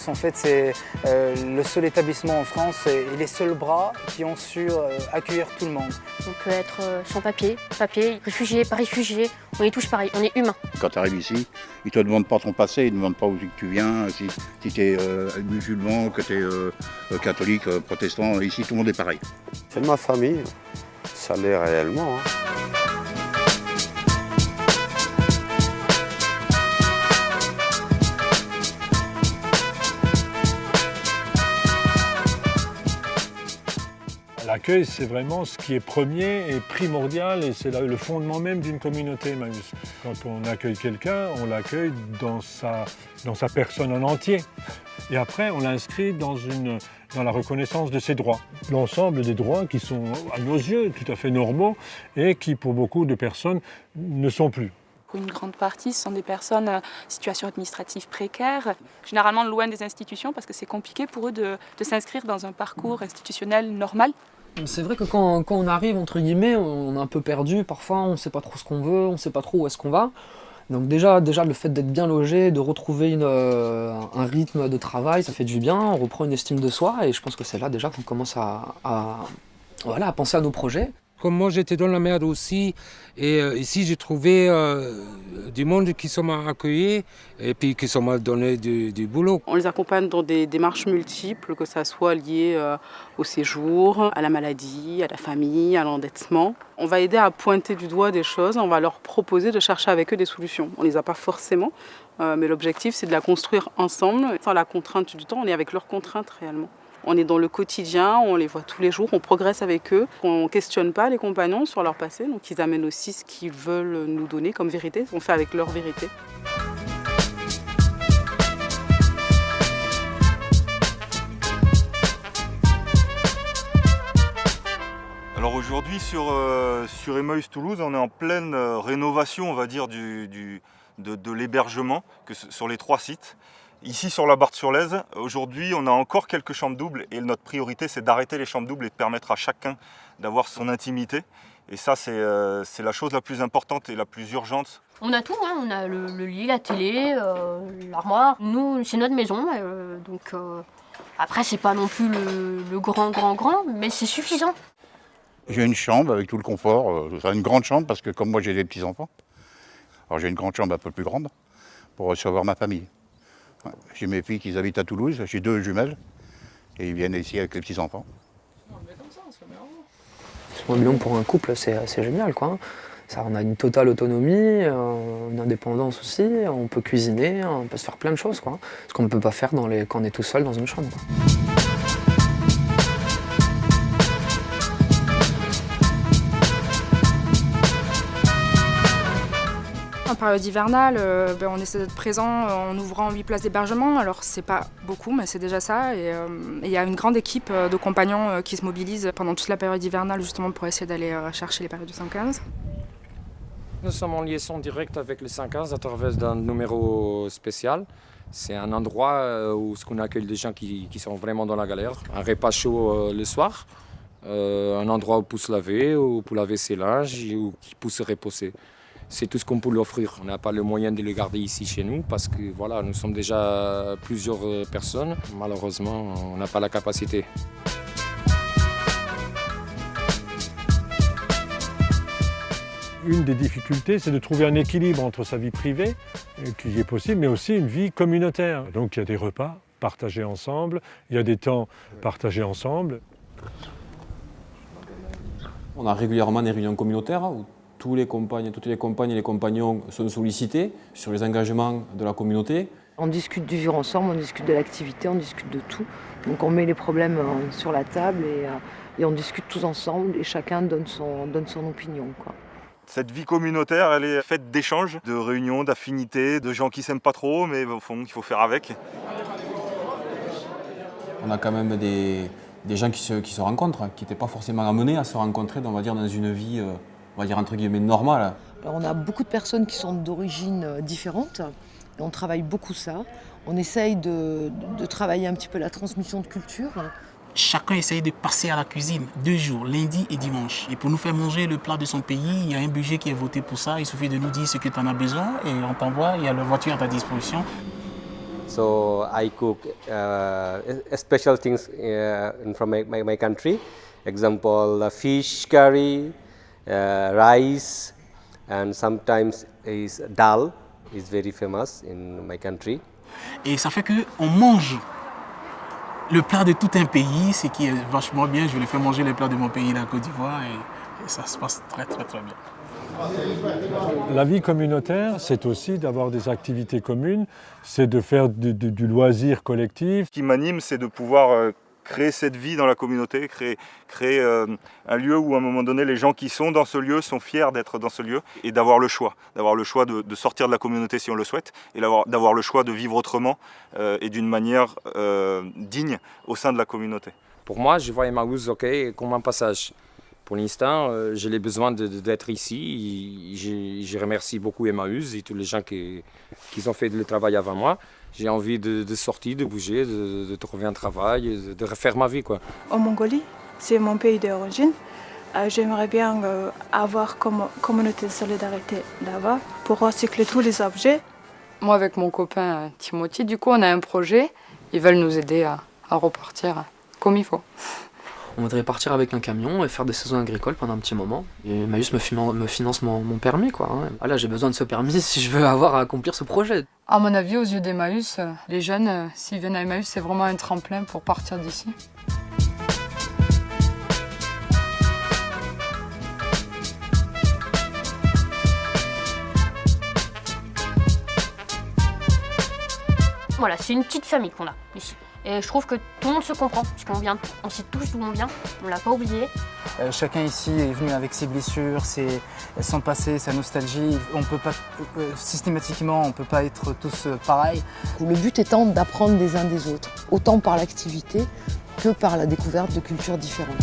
France, en fait, c'est le seul établissement en France et les seuls bras qui ont su accueillir tout le monde. On peut être sans papier, réfugié, pas réfugié, on est tous pareils, on est humains. Quand tu arrives ici, ils ne te demandent pas ton passé, ils ne demandent pas où tu viens, si tu es musulman, que tu es catholique, protestant. Ici, tout le monde est pareil. C'est ma famille, ça l'est réellement. L'accueil, c'est vraiment ce qui est premier et primordial et c'est le fondement même d'une communauté, Emmaüs. Quand on accueille quelqu'un, on l'accueille dans sa personne en entier. Et après, on l'inscrit dans la reconnaissance de ses droits. L'ensemble des droits qui sont, à nos yeux, tout à fait normaux et qui, pour beaucoup de personnes, ne sont plus. Une grande partie, ce sont des personnes en situation administrative précaire, généralement loin des institutions parce que c'est compliqué pour eux de s'inscrire dans un parcours institutionnel normal. C'est vrai que quand on arrive, entre guillemets, on est un peu perdu. Parfois, on ne sait pas trop ce qu'on veut, on ne sait pas trop où est-ce qu'on va. Donc déjà le fait d'être bien logé, de retrouver un rythme de travail, ça fait du bien, on reprend une estime de soi et je pense que c'est là déjà qu'on commence à penser à nos projets. Comme moi j'étais dans la merde aussi et ici j'ai trouvé du monde qui sont accueillis et puis qui sont m'a donné du boulot. On les accompagne dans des démarches multiples, que ça soit lié au séjour, à la maladie, à la famille, à l'endettement. On va aider à pointer du doigt des choses, on va leur proposer de chercher avec eux des solutions. On ne les a pas forcément, mais l'objectif c'est de la construire ensemble. Sans la contrainte du temps, on est avec leurs contraintes réellement. On est dans le quotidien, on les voit tous les jours, on progresse avec eux. On ne questionne pas les compagnons sur leur passé, donc ils amènent aussi ce qu'ils veulent nous donner comme vérité, on fait avec leur vérité. Alors aujourd'hui sur Emmaüs Toulouse, on est en pleine rénovation, on va dire, de l'hébergement sur les 3 sites. Ici sur la Barthe-sur-Lèze, aujourd'hui on a encore quelques chambres doubles et notre priorité c'est d'arrêter les chambres doubles et de permettre à chacun d'avoir son intimité. Et ça c'est la chose la plus importante et la plus urgente. On a tout, hein. On a le lit, la télé, l'armoire. Nous, c'est notre maison, donc après c'est pas non plus le grand, mais c'est suffisant. J'ai une chambre avec tout le confort, c'est une grande chambre parce que comme moi j'ai des petits-enfants, alors j'ai une grande chambre un peu plus grande pour recevoir ma famille. J'ai mes filles qui habitent à Toulouse, j'ai 2 jumelles et ils viennent ici avec les petits-enfants. Ce mobilier pour un couple, c'est génial, quoi. Ça, on a une totale autonomie, une indépendance aussi, on peut cuisiner, on peut se faire plein de choses, quoi. Ce qu'on ne peut pas faire quand on est tout seul dans une chambre, quoi. En période hivernale, on essaie d'être présent en ouvrant 8 places d'hébergement. Alors c'est pas beaucoup, mais c'est déjà ça. Et il y a une grande équipe de compagnons qui se mobilisent pendant toute la période hivernale justement pour essayer d'aller chercher les périodes du 115. Nous sommes en liaison directe avec le 115 à travers d'un numéro spécial. C'est un endroit où on accueille des gens qui sont vraiment dans la galère. Un repas chaud le soir, un endroit pour se laver, ou pour laver ses linges, ou pour se reposer. C'est tout ce qu'on peut lui offrir. On n'a pas le moyen de le garder ici chez nous parce que voilà, nous sommes déjà plusieurs personnes. Malheureusement, on n'a pas la capacité. Une des difficultés, c'est de trouver un équilibre entre sa vie privée, qui est possible, mais aussi une vie communautaire. Donc il y a des repas partagés ensemble, il y a des temps partagés ensemble. On a régulièrement des réunions communautaires où toutes les compagnes et les compagnons sont sollicités sur les engagements de la communauté. On discute du vivre ensemble, on discute de l'activité, on discute de tout. Donc on met les problèmes sur la table et on discute tous ensemble et chacun donne son opinion, quoi. Cette vie communautaire, elle est faite d'échanges, de réunions, d'affinités, de gens qui s'aiment pas trop, mais au fond, qu'il faut faire avec. On a quand même des gens qui se rencontrent, qui n'étaient pas forcément amenés à se rencontrer, on va dire, dans une vie, on va dire, entre guillemets, normale. Alors, on a beaucoup de personnes qui sont d'origines différentes et on travaille beaucoup ça. On essaye de travailler un petit peu la transmission de culture. Chacun essaye de passer à la cuisine 2 jours, lundi et dimanche. Et pour nous faire manger le plat de son pays, il y a un budget qui est voté pour ça. Il suffit de nous dire ce que tu en as besoin et on t'envoie, il y a la voiture à ta disposition. So I cook special things from my country. Example, fish curry, rice, and sometimes is dal is very famous in my country. Et ça fait qu'on mange le plat de tout un pays, ce qui est vachement bien. Je lui fais manger les plats de mon pays, la Côte d'Ivoire, et ça se passe très très très bien. La vie communautaire, c'est aussi d'avoir des activités communes, c'est de faire du loisir collectif. Ce qui m'anime, c'est de pouvoir créer cette vie dans la communauté, créer un lieu où à un moment donné les gens qui sont dans ce lieu sont fiers d'être dans ce lieu et d'avoir le choix de sortir de la communauté si on le souhaite et d'avoir le choix de vivre autrement et d'une manière digne au sein de la communauté. Pour moi, je vois Emmaüs comme un passage. Pour l'instant, j'ai les besoins d'être ici. Je remercie beaucoup Emmaüs et tous les gens qui ont fait le travail avant moi. J'ai envie de sortir, de bouger, de trouver un travail, de refaire ma vie, quoi. En Mongolie, c'est mon pays d'origine. J'aimerais bien avoir comme communauté de solidarité là-bas pour recycler tous les objets. Moi, avec mon copain Timothy, du coup, on a un projet. Ils veulent nous aider à repartir comme il faut. On voudrait partir avec un camion et faire des saisons agricoles pendant un petit moment. Et Emmaüs me finance mon permis, quoi. Ah là, j'ai besoin de ce permis si je veux avoir à accomplir ce projet. À mon avis, aux yeux d'Emmaüs, les jeunes, s'ils viennent à Emmaüs, c'est vraiment un tremplin pour partir d'ici. Voilà, c'est une petite famille qu'on a ici. Et je trouve que tout le monde se comprend, parce on sait tous d'où on vient, on l'a pas oublié. Chacun ici est venu avec ses blessures, son passé, sa nostalgie. On peut pas, systématiquement, on peut pas être tous pareils. Le but étant d'apprendre des uns des autres, autant par l'activité que par la découverte de cultures différentes.